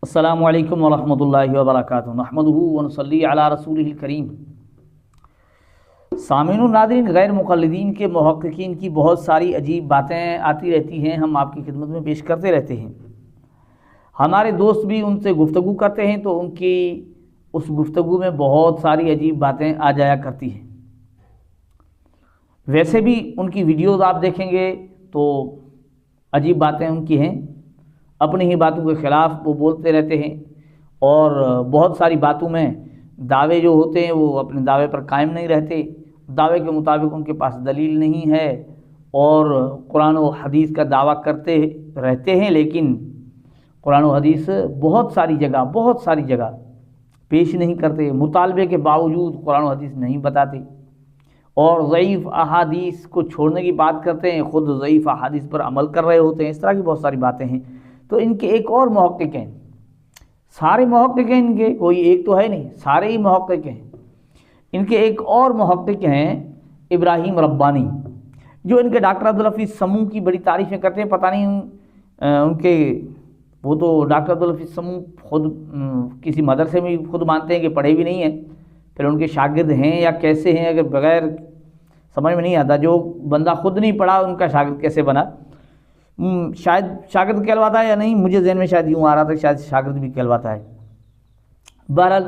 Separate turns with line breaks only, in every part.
السلام علیکم ورحمۃ اللہ وبرکاتہ نحمدہ ونصلی علی رسولہ الکریم۔ سامعین و ناظرین، غیر مقلدین کے محققین کی بہت ساری عجیب باتیں آتی رہتی ہیں، ہم آپ کی خدمت میں پیش کرتے رہتے ہیں۔ ہمارے دوست بھی ان سے گفتگو کرتے ہیں تو ان کی اس گفتگو میں بہت ساری عجیب باتیں آ جایا کرتی ہیں۔ ویسے بھی ان کی ویڈیوز آپ دیکھیں گے تو عجیب باتیں ان کی ہیں، اپنی ہی باتوں کے خلاف وہ بولتے رہتے ہیں، اور بہت ساری باتوں میں دعوے جو ہوتے ہیں وہ اپنے دعوے پر قائم نہیں رہتے، دعوے کے مطابق ان کے پاس دلیل نہیں ہے، اور قرآن و حدیث کا دعویٰ کرتے رہتے ہیں، لیکن قرآن و حدیث بہت ساری جگہ پیش نہیں کرتے، مطالبے کے باوجود قرآن و حدیث نہیں بتاتے، اور ضعیف احادیث کو چھوڑنے کی بات کرتے ہیں، خود ضعیف احادیث پر عمل کر رہے ہوتے ہیں۔ اس طرح کی بہت ساری باتیں ہیں۔ تو ان کے ایک اور محقق ہیں، سارے محقق ہیں ان کے، کوئی ایک تو ہے نہیں، سارے ہی محقق ہیں۔ ان کے ایک اور محقق ہیں ابراہیم ربانی، جو ان کے ڈاکٹر عبدالحفیظ سمو کی بڑی تعریفیں کرتے ہیں۔ پتہ نہیں ان کے، وہ تو ڈاکٹر عبدالحفیظ سمو خود کسی مدرسے میں خود مانتے ہیں کہ پڑھے بھی نہیں ہیں، پھر ان کے شاگرد ہیں یا کیسے ہیں، اگر بغیر سمجھ میں نہیں آتا، جو بندہ خود نہیں پڑھا ان کا شاگرد کیسے بنا؟ شاید شاگرد کہلواتا ہے یا نہیں، مجھے ذہن میں شاید یوں آ رہا تھا کہ شاید شاگرد بھی کہلواتا ہے۔ بہرحال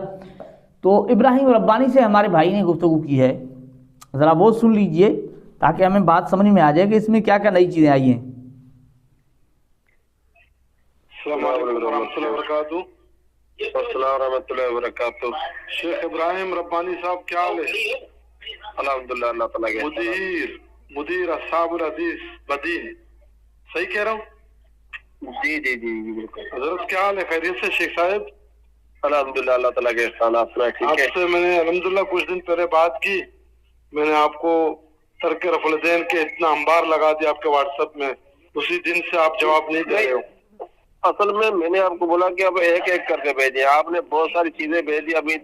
تو ابراہیم ربانی سے ہمارے بھائی نے گفتگو کی ہے، ذرا وہ سن لیجئے تاکہ ہمیں بات سمجھ میں آ جائے کہ اس میں کیا کیا نئی چیزیں آئی ہیں۔
السلام علیکم ورحمۃ اللہ وبرکاتہ۔ السلام ورحمۃ اللہ وبرکاتہ۔ شیخ ابراہیم ربانی صاحب کیا حال ہے؟ الحمدللہ، اللہ تعالیٰ کے مدیر اصحاب الحدیث بدین، صحیح کہہ رہا ہوں؟ جی جی جی بالکل۔ حضرت کیا حال ہے؟ خیریت سے شیخ صاحب؟ الحمدللہ، اللہ تعالیٰ کے احسان، آپ سنائیں ٹھیک ہے؟ آپ سے میں نے الحمدللہ کچھ دن پہلے بات کی، میں نے آپ کو ترک رفع الدین کے اتنا انبار لگا دیا آپ کے واٹس ایپ میں، اسی دن سے آپ جواب نہیں دے رہے ہو۔ اصل میں نے آپ کو بولا کہ اب ایک ایک کر کے بھیجیں، آپ نے بہت ساری چیزیں بھیج دی، ابھی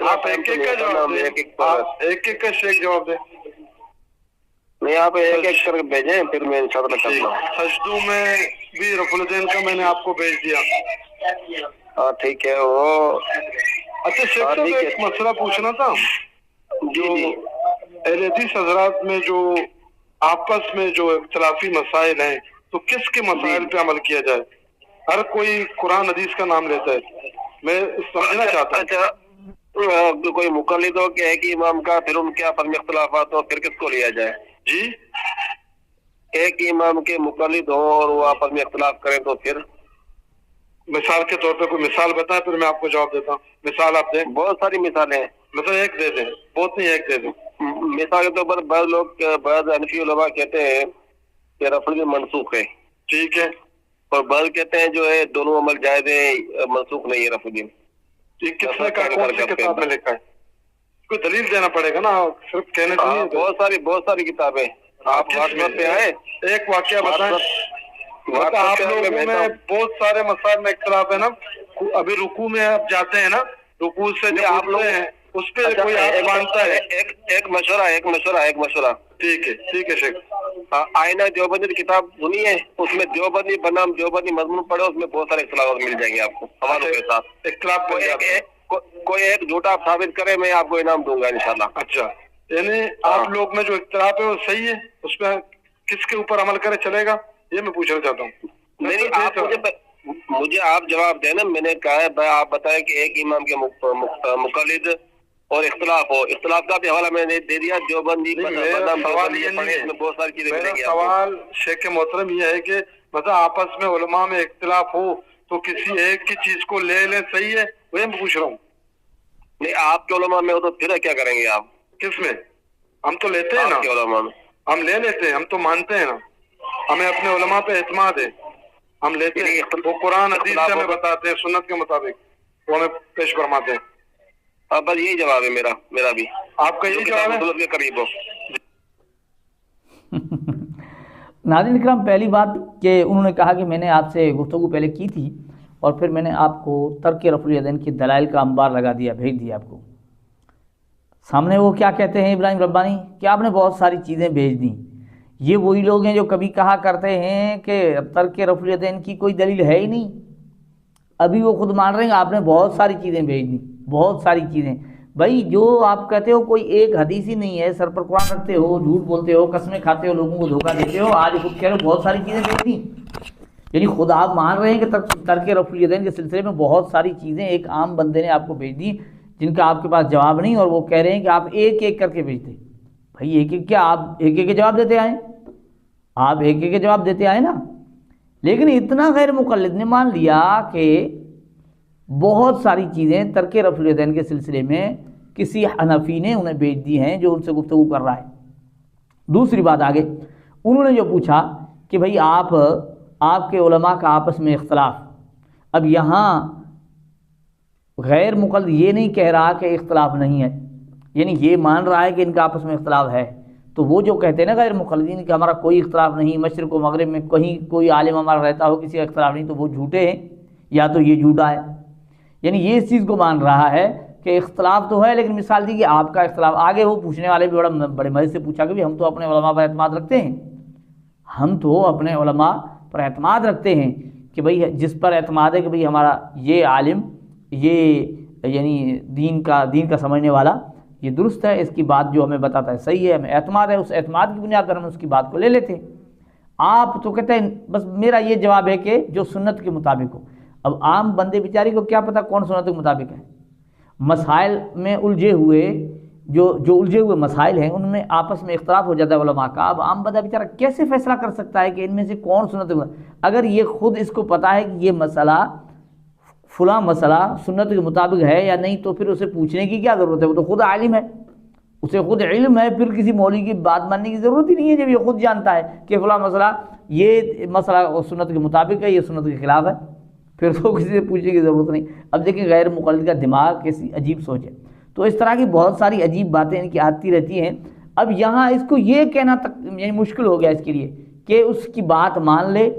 آپ ایک ایک کا جواب دیں، ایک ایک کا شیخ جواب دیں، نہیں آپ ایک ایک کر کے بھیجیں، پھر میں انشاءاللہ کرتا ہوں۔ سجدوں میں بھی رفع الدین کا میں نے آپ کو بھیج دیا۔ ہاں ٹھیک ہے۔ وہ اچھا شیخ صاحب ایک مسئلہ پوچھنا تھا، جو اہل حدیث حضرات میں جو آپس میں جو اختلافی مسائل ہیں تو کس کے مسائل پہ عمل کیا جائے؟ ہر کوئی قرآن حدیث کا نام لیتا ہے، میں سمجھنا چاہتا ہوں۔ اچھا کوئی مقلد ہو کہ ایک امام کا، پھر ان کے آپس میں اختلافات ہو، پھر کس کو لیا جائے؟ جی ایک امام کے مقلد ہو اور وہ آپس میں اختلاف کریں تو پھر مثال کے طور پہ کوئی مثال بتائیں، پھر میں آپ کو جواب دیتا ہوں۔ مثال آپ دیں، بہت ساری مثالیں ہیں، مثلا ایک دے دیں، بہت نہیں ایک دے دیں۔ مثال کے طور پر بعض لوگ، بعض حنفی علماء کہتے ہیں کہ رفع الدین منسوخ ہے، ٹھیک ہے، اور بعض کہتے ہیں جو ہے دونوں عمل جائز ہیں، منسوخ نہیں ہے رفع الدین۔ کس نے کہا؟ کون سی کتاب میں لکھا ہے؟ کوئی دلیل دینا پڑے گا نا، صرف کہنے سے نہیں۔ بہت ساری کتابیں آپ پہ آئے، ایک واقعہ بتائیں۔ آپ لوگوں میں بہت سارے مسائل میں اختلاف ہے نا، ابھی رکوع میں آپ جاتے ہیں نا، رکوع سے جو آپ لوگ ہیں اس پہ کوئی آپ مانتا ہے؟ ایک مشورہ ٹھیک ہے شیخ۔ آئینہ دیوبندی کی کتاب سنی ہے، اس میں دیوبندی بنام دیوبندی مضمون پڑھو، اس میں بہت سارے اختلافات مل جائیں گے آپ کو حوالوں کے ساتھ۔ اختلاف کوئی ایک جھوٹا آپ ثابت کرے، میں آپ کو انعام دوں گا انشاءاللہ۔ اچھا، یعنی آپ لوگ میں جو اختلاف ہے وہ صحیح ہے، اس پہ کس کے اوپر عمل کرے چلے گا، یہ میں پوچھنا چاہتا ہوں۔ نہیں آپ مجھے آپ جواب دینا، میں نے کہا ہے آپ بتائیں کہ ایک امام کے مقلد اور اختلاف ہو، اختلاف کا بھی حوالہ میں نے دے دیا، دیوبندی سوال یہ نہیں ہے، بہت ساری چیزیں ملیں گی۔ سوال شیخ محترم یہ ہے کہ مطلب آپس میں علماء میں اختلاف ہو تو کسی ایک کی چیز کو لے لیں، صحیح ہے، وہی میں پوچھ رہا ہوں۔ نہیں آپ کے علماء میں ہو تو پھر کیا کریں گے آپ؟ کس میں؟ ہم تو لیتے ہیں نا، علماء میں ہم لے لیتے ہیں، ہم تو مانتے ہیں نا، ہمیں اپنے علماء پہ اعتماد ہے، ہم لیتے ہیں، وہ قرآن حدیث سے ہمیں بتاتے ہیں، سنت کے مطابق وہ ہمیں پیش فرماتے ہیں۔ بس یہی جواب ہے میرا بھی، آپ کا یہی جواب ہے کے قریب ہو۔
ناظرین اکرام، پہلی بات کہ انہوں نے کہا کہ میں نے آپ سے گفتگو پہلے کی تھی اور پھر میں نے آپ کو ترک رفع الیدین کے دلائل کا انبار لگا دیا، بھیج دیا آپ کو۔ سامنے وہ کیا کہتے ہیں ابراہیم ربانی کہ آپ نے بہت ساری چیزیں بھیج دیں۔ یہ وہی لوگ ہیں جو کبھی کہا کرتے ہیں کہ ترک رفع الیدین کی کوئی دلیل ہے ہی نہیں، ابھی وہ خود مان رہے ہیں آپ نے بہت ساری چیزیں بھیج دی، بہت ساری چیزیں۔ بھائی جو آپ کہتے ہو کوئی ایک حدیث ہی نہیں ہے، سر پر قرآن رکھتے ہو، جھوٹ بولتے ہو، قسمیں کھاتے ہو، لوگوں کو دھوکہ دیتے ہو، آج خود کہہ رہے ہو بہت ساری چیزیں بھیج دی۔ یعنی خود آپ مان رہے ہیں کہ ترک رفع الیدین کے سلسلے میں بہت ساری چیزیں ایک عام بندے نے آپ کو بھیج دی جن کا آپ کے پاس جواب نہیں، اور وہ کہہ رہے ہیں کہ آپ ایک ایک کر کے بھیجتے۔ بھائی ایک ایک کیا، آپ ایک ایک کے جواب دیتے آئیں، آپ ایک ایک کے جواب دیتے آئیں نا۔ لیکن اتنا غیر مقلد نے مان لیا کہ بہت ساری چیزیں ترک رفع الیدین کے سلسلے میں کسی حنفی نے انہیں بھیج دی ہیں جو ان سے گفتگو کر رہا ہے۔ دوسری بات آگے انہوں نے جو پوچھا کہ بھئی آپ کے علماء کا آپس میں اختلاف، اب یہاں غیر مقلد یہ نہیں کہہ رہا کہ اختلاف نہیں ہے، یعنی یہ مان رہا ہے کہ ان کا آپس میں اختلاف ہے، تو وہ جو کہتے ہیں نا غیر مقلدین کہ ہمارا کوئی اختلاف نہیں، مشرق و مغرب میں کہیں کوئی عالم ہمارا رہتا ہو کسی کا اختلاف نہیں، تو وہ جھوٹے ہیں یا تو یہ جھوٹا ہے۔ یعنی یہ اس چیز کو مان رہا ہے کہ اختلاف تو ہے، لیکن مثال دی کہ آپ کا اختلاف، آگے وہ پوچھنے والے بھی بڑے مزے سے پوچھا کہ ہم تو اپنے علماء پر اعتماد رکھتے ہیں، ہم تو اپنے علماء پر اعتماد رکھتے ہیں کہ بھئی جس پر اعتماد ہے کہ بھئی ہمارا یہ عالم، یہ یعنی دین کا سمجھنے والا یہ درست ہے، اس کی بات جو ہمیں بتاتا ہے صحیح ہے، ہمیں اعتماد ہے، اس اعتماد کی بنیاد پر ہم اس کی بات کو لے لیتے ہیں۔ آپ تو کہتے ہیں بس میرا یہ جواب ہے کہ جو سنت کے مطابق ہو۔ اب عام بندے بیچاری کو کیا پتہ کون سنت کے مطابق ہے؟ مسائل میں الجھے ہوئے جو الجھے ہوئے مسائل ہیں ان میں آپس میں اختلاف ہو جاتا ہے علماء کا، اب عام بندہ بیچارہ کیسے فیصلہ کر سکتا ہے کہ ان میں سے کون سنت؟ اگر یہ خود اس کو پتہ ہے کہ یہ مسئلہ فلاں مسئلہ سنت کے مطابق ہے یا نہیں، تو پھر اسے پوچھنے کی کیا ضرورت ہے؟ وہ تو خود عالم ہے، اسے خود علم ہے، پھر کسی مولوی کی بات ماننے کی ضرورت ہی نہیں ہے جب یہ خود جانتا ہے کہ فلاں مسئلہ یہ مسئلہ سنت کے مطابق ہے، یہ سنت کے خلاف ہے، پھر تو کسی سے پوچھنے کی ضرورت نہیں۔ اب دیکھیں غیر مقلد کا دماغ کیسی عجیب سوچ ہے۔ تو اس طرح کی بہت ساری عجیب باتیں ان کی آتی رہتی ہیں۔ اب یہاں اس کو یہ کہنا یعنی مشکل ہو گیا اس کے لیے کہ اس کی بات مان لے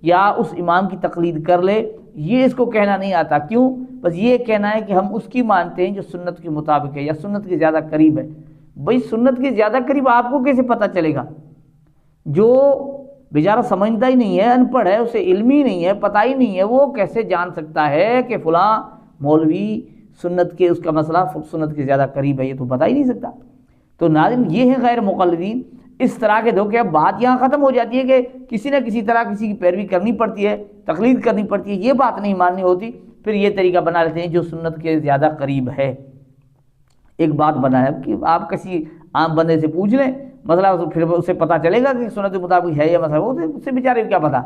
یا اس امام کی تقلید کر لے، یہ اس کو کہنا نہیں آتا۔ کیوں؟ بس یہ کہنا ہے کہ ہم اس کی مانتے ہیں جو سنت کے مطابق ہے یا سنت کے زیادہ قریب ہے۔ بھئی سنت کے زیادہ قریب آپ کو کیسے پتہ چلے گا؟ جو بیچارہ سمجھتا ہی نہیں ہے، ان پڑھ ہے، اسے علم ہی نہیں ہے، پتہ ہی نہیں ہے، وہ کیسے جان سکتا ہے کہ فلاں مولوی سنت کے اس کا مسئلہ سنت کے زیادہ قریب ہے؟ یہ تو بتا ہی نہیں سکتا۔ تو ناظرین یہ ہیں غیر مقلدین، اس طرح کے دھوکے۔ اب بات یہاں ختم ہو جاتی ہے کہ کسی نہ کسی طرح کسی کی پیروی کرنی پڑتی ہے، تقلید کرنی پڑتی ہے، یہ بات نہیں ماننی ہوتی، پھر یہ طریقہ بنا لیتے ہیں جو سنت کے زیادہ قریب ہے۔ ایک بات بنا ہے کہ آپ کسی عام بندے سے پوچھ لیں مسئلہ، پھر اسے پتہ چلے گا کہ سنت کے مطابق ہے یا مسئلہ، وہ اس سے بیچارے کیا پتہ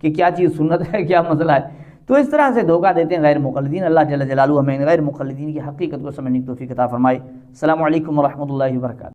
کہ کیا چیز سنت ہے کیا مسئلہ ہے۔ تو اس طرح سے دھوکہ دیتے ہیں غیر مقلدین۔ اللہ جل جلالہ ہمیں غیر مقلدین کی حقیقت کو سمجھنے کی توفیق عطا فرمائے۔ السلام علیکم ورحمۃ اللہ وبرکاتہ۔